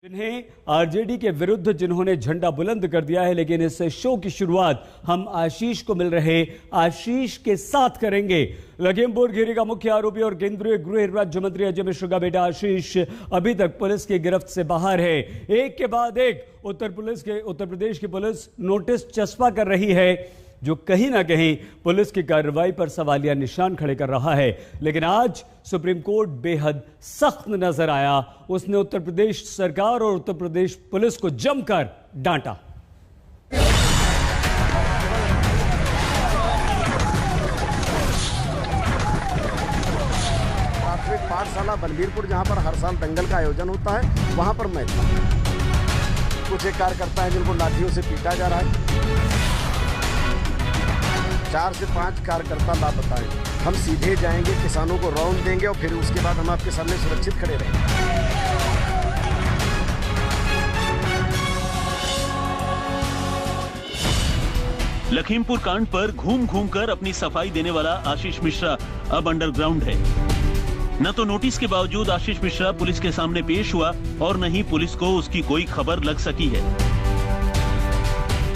इन्हें आरजेडी के विरुद्ध जिन्होंने झंडा बुलंद कर दिया है, लेकिन इस शो की शुरुआत हम आशीष को मिल रहे आशीष के साथ करेंगे। लखीमपुर खीरी का मुख्य आरोपी और केंद्रीय गृह राज्य मंत्री अजय मिश्रा का बेटा आशीष अभी तक पुलिस की गिरफ्त से बाहर है। एक के बाद एक उत्तर प्रदेश की पुलिस नोटिस चस्पा कर रही है, जो कहीं ना कहीं पुलिस की कार्रवाई पर सवालिया निशान खड़े कर रहा है। लेकिन आज सुप्रीम कोर्ट बेहद सख्त नजर आया। उसने उत्तर प्रदेश सरकार और उत्तर प्रदेश पुलिस को जमकर डांटा। प्राथमिक पाठशाला बलबीरपुर, जहां पर हर साल दंगल का आयोजन होता है, वहां पर मैं था। कुछ एक कार्यकर्ता है जिनको लाठियों से पीटा जा रहा है। 4 से 5 कार्यकर्ता लापता हैं। हम सीधे जाएंगे, किसानों को राउंड देंगे और फिर उसके बाद हम आपके सामने सुरक्षित खड़े रहेंगे। लखीमपुर कांड पर घूम घूम कर अपनी सफाई देने वाला आशीष मिश्रा अब अंडरग्राउंड है। न तो नोटिस के बावजूद आशीष मिश्रा पुलिस के सामने पेश हुआ और न ही पुलिस को उसकी कोई खबर लग सकी है।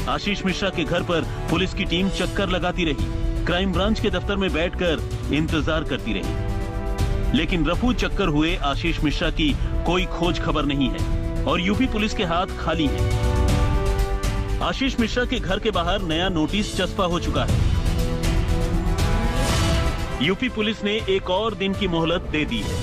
आशीष मिश्रा के घर पर पुलिस की टीम चक्कर लगाती रही, क्राइम ब्रांच के दफ्तर में बैठकर इंतजार करती रही, लेकिन रफू चक्कर हुए आशीष मिश्रा की कोई खोज खबर नहीं है और यूपी पुलिस के हाथ खाली हैं। आशीष मिश्रा के घर के बाहर नया नोटिस चस्पा हो चुका है। यूपी पुलिस ने एक और दिन की मोहलत दे दी है।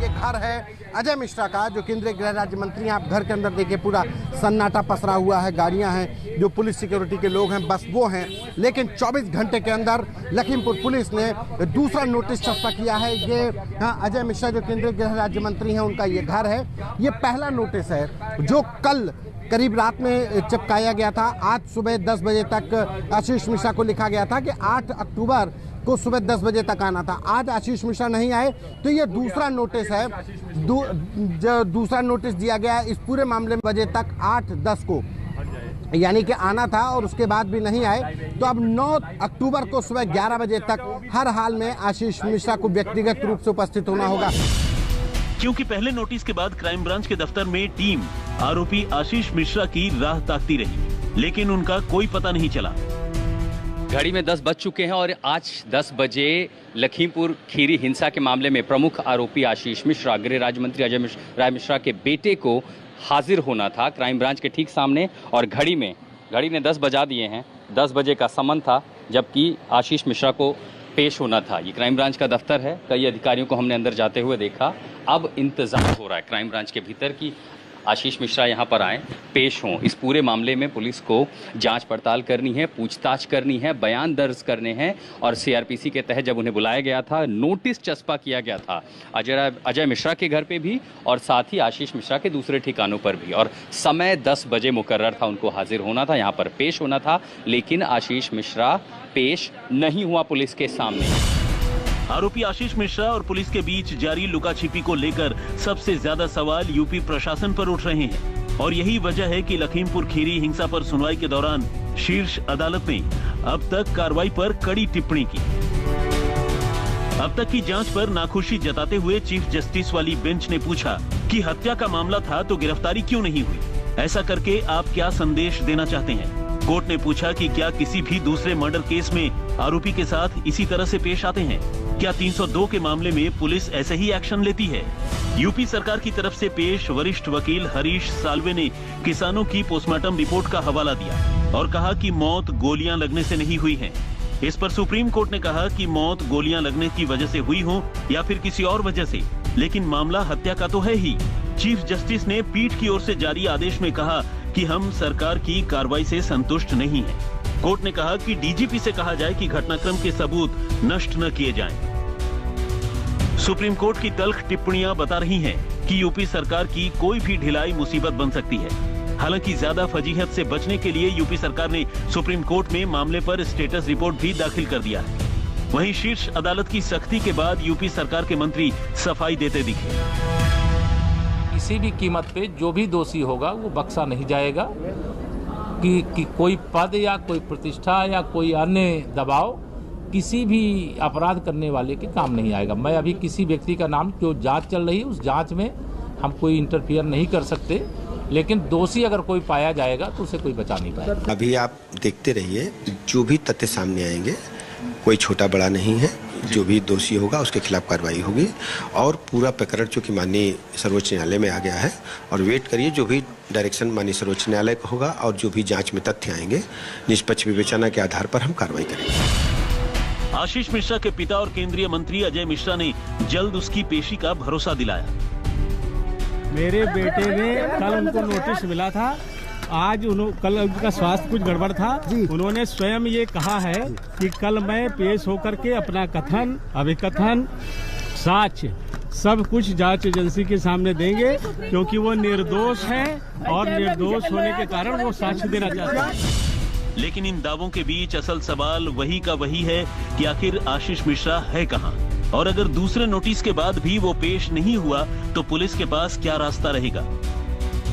ये घर है अजय मिश्रा का, जो केंद्रीय गृह राज्य मंत्री हैं। आप घर के अंदर देखिए, पूरा सन्नाटा पसरा हुआ है, गाड़ियां हैं, जो पुलिस सिक्योरिटी के लोग हैं बस वो हैं। लेकिन 24 घंटे के अंदर लखीमपुर पुलिस ने दूसरा नोटिस चस्पा किया है। ये अजय मिश्रा जो केंद्रीय गृह राज्य मंत्री हैं, उनका ये घर है। ये पहला नोटिस है जो कल करीब रात में चिपकाया गया था। आज सुबह 10 बजे तक आशीष मिश्रा को लिखा गया था कि 8 अक्टूबर को सुबह 10 बजे तक आना था। आज आशीष मिश्रा नहीं आए, तो ये दूसरा नोटिस है। दूसरा नोटिस दिया गया इस पूरे मामले में बजे तक 8-10 को, यानी कि आना था और उसके बाद भी नहीं आए। तो अब 9 अक्टूबर को सुबह 11 बजे तक हर हाल में आशीष मिश्रा को व्यक्तिगत रूप से उपस्थित होना होगा। क्योंकि पहले नोटिस के बाद क्राइम ब्रांच के दफ्तर में टीम आरोपी आशीष मिश्रा की राह ताकती रही, लेकिन उनका कोई पता नहीं चला। घड़ी में 10 बज चुके हैं और आज 10 बजे लखीमपुर खीरी हिंसा के मामले में प्रमुख आरोपी आशीष मिश्रा, गृह राज्य मंत्री अजय मिश्रा के बेटे को हाजिर होना था क्राइम ब्रांच के ठीक सामने। और घड़ी ने 10 बजा दिए हैं। 10 बजे का समन था, जबकि आशीष मिश्रा को पेश होना था। ये क्राइम ब्रांच का दफ्तर है। कई अधिकारियों को हमने अंदर जाते हुए देखा। अब इंतजार हो रहा है क्राइम ब्रांच के भीतर की आशीष मिश्रा यहाँ पर आए, पेश हों। इस पूरे मामले में पुलिस को जांच पड़ताल करनी है, पूछताछ करनी है, बयान दर्ज करने हैं। और सीआरपीसी के तहत जब उन्हें बुलाया गया था, नोटिस चस्पा किया गया था अजय मिश्रा के घर पे भी और साथ ही आशीष मिश्रा के दूसरे ठिकानों पर भी। और समय 10 बजे मुकर्रर था, उनको हाजिर होना था, यहाँ पर पेश होना था। लेकिन आशीष मिश्रा पेश नहीं हुआ पुलिस के सामने। आरोपी आशीष मिश्रा और पुलिस के बीच जारी लुकाछिपी को लेकर सबसे ज्यादा सवाल यूपी प्रशासन पर उठ रहे हैं और यही वजह है कि लखीमपुर खीरी हिंसा पर सुनवाई के दौरान शीर्ष अदालत ने अब तक कार्रवाई पर कड़ी टिप्पणी की। अब तक की जांच पर नाखुशी जताते हुए चीफ जस्टिस वाली बेंच ने पूछा कि हत्या का मामला था तो गिरफ्तारी क्यों नहीं हुई? ऐसा करके आप क्या संदेश देना चाहते हैं? कोर्ट ने पूछा कि क्या किसी भी दूसरे मर्डर केस में आरोपी के साथ इसी तरह से पेश आते हैं? क्या 302 के मामले में पुलिस ऐसे ही एक्शन लेती है? यूपी सरकार की तरफ से पेश वरिष्ठ वकील हरीश साल्वे ने किसानों की पोस्टमार्टम रिपोर्ट का हवाला दिया और कहा कि मौत गोलियां लगने से नहीं हुई है। इस पर सुप्रीम कोर्ट ने कहा कि मौत गोलियां लगने की वजह से हुई हो या फिर किसी और वजह से, लेकिन मामला हत्या का तो है ही। चीफ जस्टिस ने पीठ की ओर से जारी आदेश में कहा कि हम सरकार की कार्रवाई से संतुष्ट नहीं हैं। कोर्ट ने कहा कि डीजीपी से कहा जाए कि घटनाक्रम के सबूत नष्ट न किए जाएं। सुप्रीम कोर्ट की तल्ख टिप्पणियां बता रही हैं कि यूपी सरकार की कोई भी ढिलाई मुसीबत बन सकती है। हालांकि ज्यादा फजीहत से बचने के लिए यूपी सरकार ने सुप्रीम कोर्ट में मामले पर स्टेटस रिपोर्ट भी दाखिल कर दिया है। वहीं शीर्ष अदालत की सख्ती के बाद यूपी सरकार के मंत्री सफाई देते दिखे। किसी भी कीमत पे जो भी दोषी होगा वो बख्शा नहीं जाएगा। कि कोई पद या कोई प्रतिष्ठा या कोई अन्य दबाव किसी भी अपराध करने वाले के काम नहीं आएगा। मैं अभी किसी व्यक्ति का नाम, जो जांच चल रही है उस जांच में हम कोई इंटरफियर नहीं कर सकते, लेकिन दोषी अगर कोई पाया जाएगा तो उसे कोई बचा नहीं पाएगा। अभी आप देखते रहिए, जो भी तथ्य सामने आएंगे, कोई छोटा बड़ा नहीं है, जो भी दोषी होगा उसके खिलाफ कार्रवाई होगी और पूरा प्रकरण चूंकि माननीय सर्वोच्च न्यायालय में आ गया है और वेट करिए जो भी डायरेक्शन माननीय सर्वोच्च न्यायालय का होगा और जो भी जांच में तथ्य आएंगे निष्पक्ष विवेचना के आधार पर हम कार्रवाई करेंगे। आशीष मिश्रा के पिता और केंद्रीय मंत्री अजय मिश्रा ने जल्द उसकी पेशी का भरोसा दिलाया। मेरे बेटे ने कल उनको नोटिस मिला था, आज कल उनका स्वास्थ्य कुछ गड़बड़ था, उन्होंने स्वयं ये कहा है कि कल मैं पेश होकर के अपना कथन, अभिकथन, साक्ष्य सब कुछ जांच एजेंसी के सामने देंगे, क्योंकि वो निर्दोष हैं और निर्दोष होने के कारण वो साक्ष्य देना चाहते हैं। लेकिन इन दावों के बीच असल सवाल वही का वही है कि आखिर आशीष मिश्रा है कहां? और अगर दूसरे नोटिस के बाद भी वो पेश नहीं हुआ तो पुलिस के पास क्या रास्ता रहेगा?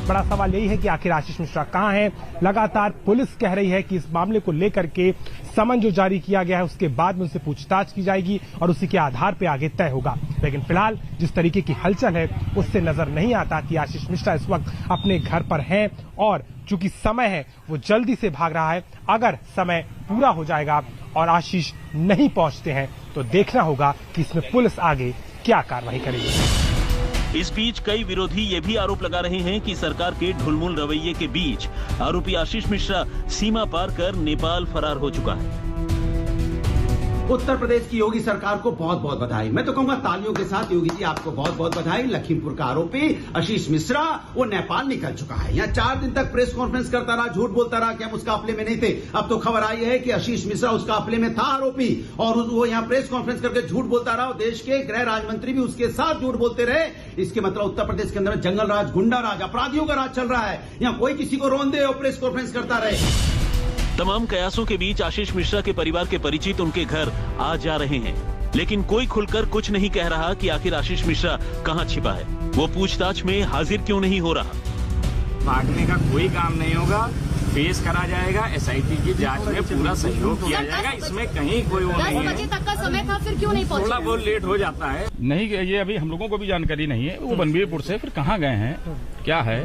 बड़ा सवाल यही है कि आखिर आशीष मिश्रा कहां है। लगातार पुलिस कह रही है कि इस मामले को लेकर के समन जो जारी किया गया है उसके बाद में उनसे पूछताछ की जाएगी और उसी के आधार पर आगे तय होगा। लेकिन फिलहाल जिस तरीके की हलचल है उससे नजर नहीं आता कि आशीष मिश्रा इस वक्त अपने घर पर हैं और चूंकि समय है वो जल्दी से भाग रहा है। अगर समय पूरा हो जाएगा और आशीष नहीं पहुंचते हैं तो देखना होगा कि इसमें पुलिस आगे क्या कार्रवाई करेगी। इस बीच कई विरोधी ये भी आरोप लगा रहे हैं कि सरकार के ढुलमुल रवैये के बीच आरोपी आशीष मिश्रा सीमा पार कर नेपाल फरार हो चुका है। उत्तर प्रदेश की योगी सरकार को बहुत बहुत बधाई। मैं तो कहूंगा तालियों के साथ योगी जी आपको बहुत बहुत बधाई। लखीमपुर का आरोपी आशीष मिश्रा वो नेपाल निकल चुका है। यहाँ 4 दिन तक प्रेस कॉन्फ्रेंस करता रहा, झूठ बोलता रहा कि हम उसका अपले में नहीं थे। अब तो खबर आई है कि आशीष मिश्रा उसका अपले में था आरोपी और वो यहाँ प्रेस कॉन्फ्रेंस करके झूठ बोलता रहा। देश के गृह राज्य मंत्री भी उसके साथ झूठ बोलते रहे। इसके मतलब उत्तर प्रदेश के अंदर जंगल राज, गुंडा राज, अपराधियों का राज चल रहा है। यहाँ कोई किसी को रोन दे और प्रेस कॉन्फ्रेंस करता रहे। तमाम कयासों के बीच आशीष मिश्रा के परिवार के परिचित उनके घर आ जा रहे हैं, लेकिन कोई खुलकर कुछ नहीं कह रहा कि आखिर आशीष मिश्रा कहां छिपा है। वो पूछताछ में हाजिर क्यों नहीं हो रहा? भागने का कोई काम नहीं होगा, पेश करा जाएगा। एसआईटी की जांच में पूरा सहयोग किया जाएगा, इसमें कहीं कोई वो नहीं है। 10 बजे तक का समय था, फिर क्यों नहीं पहुंचे? थोड़ा बहुत लेट हो जाता है। नहीं, ये अभी हम लोगों को भी जानकारी नहीं है। वो बनबीरपुर से फिर कहाँ गए हैं, क्या है,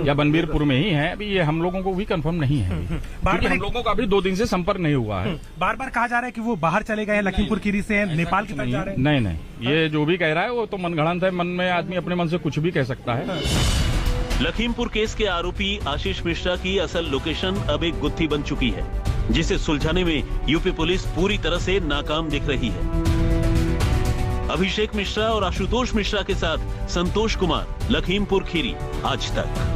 या बनबीरपुर में ही है, अभी ये हम लोगों को भी कंफर्म नहीं है, क्योंकि हम लोगों का अभी 2 दिन से संपर्क नहीं हुआ है। बार बार कहा जा रहा है कि वो बाहर चले गए हैं, लखीमपुर खीरी से नेपाल की तरफ जा रहे हैं। नहीं, ये जो भी कह रहा है वो तो मनगढ़ंत है। मन में आदमी अपने मन से कुछ भी कह सकता है। लखीमपुर केस के आरोपी आशीष मिश्रा की असल लोकेशन अब एक गुत्थी बन चुकी है, जिसे सुलझाने में यूपी पुलिस पूरी तरह से नाकाम दिख रही है। अभिषेक मिश्रा और आशुतोष मिश्रा के साथ संतोष कुमार, लखीमपुर खीरी, आज तक।